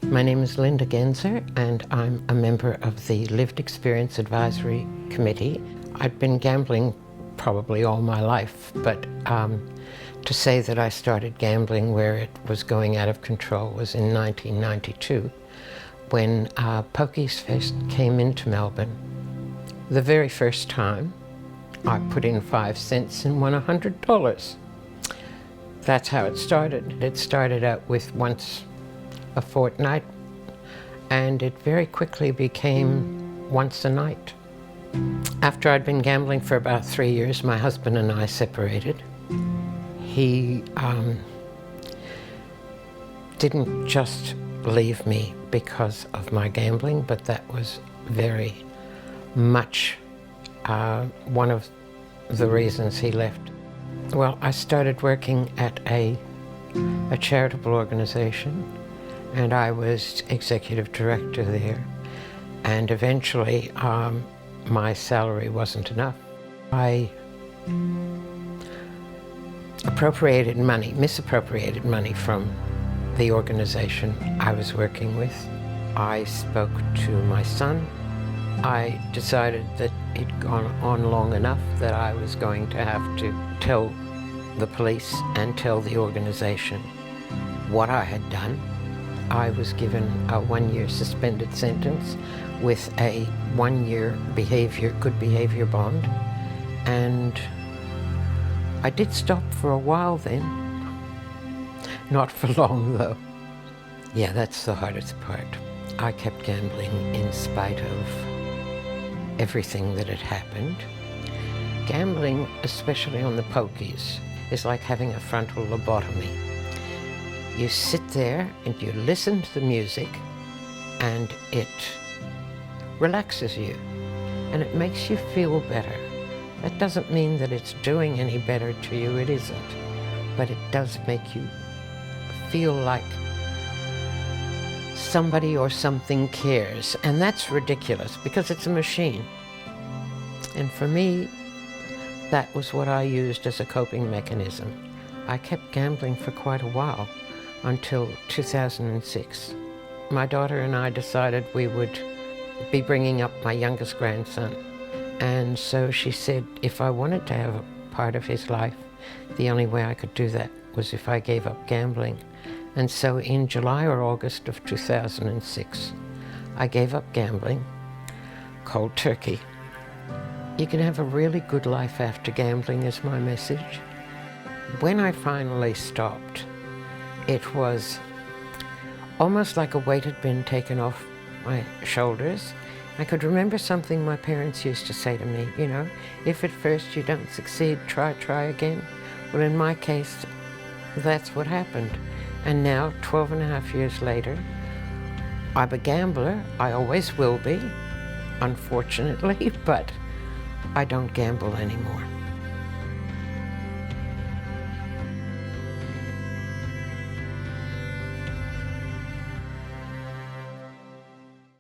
My name is Lynda and I'm a member of the Lived Experience Advisory Committee. I'd been gambling probably all my life, but to say that I started gambling where it was going out of control was in 1992 when pokies first came into Melbourne. The very first time I put in 5 cents and won $100. That's how it started. It started out with once a fortnight, and it very quickly became once a night. After I'd been gambling for about 3 years, my husband and I separated. He didn't just leave me because of my gambling, but that was very much one of the reasons he left. Well, I started working at a charitable organization, and I was executive director there. And eventually, my salary wasn't enough. I misappropriated money from the organization I was working with. I spoke to my son. I decided that it'd gone on long enough that I was going to have to tell the police and tell the organization what I had done. I was given a 1-year suspended sentence with a 1-year good behavior bond. And I did stop for a while then. Not for long, though. Yeah, that's the hardest part. I kept gambling in spite of everything that had happened. Gambling, especially on the pokies, is like having a frontal lobotomy. You sit there and you listen to the music, and it relaxes you, and it makes you feel better. That doesn't mean that it's doing any better to you, it isn't. But it does make you feel like somebody or something cares, and that's ridiculous because it's a machine. And for me, that was what I used as a coping mechanism. I kept gambling for quite a while, until 2006. My daughter and I decided we would be bringing up my youngest grandson. And so she said if I wanted to have a part of his life, the only way I could do that was if I gave up gambling. And so in July or August of 2006, I gave up gambling, cold turkey. You can have a really good life after gambling is my message. When I finally stopped, it was almost like a weight had been taken off my shoulders. I could remember something my parents used to say to me, you know, if at first you don't succeed, try again. Well, in my case, that's what happened. And now, 12.5 years later, I'm a gambler. I always will be, unfortunately, but I don't gamble anymore.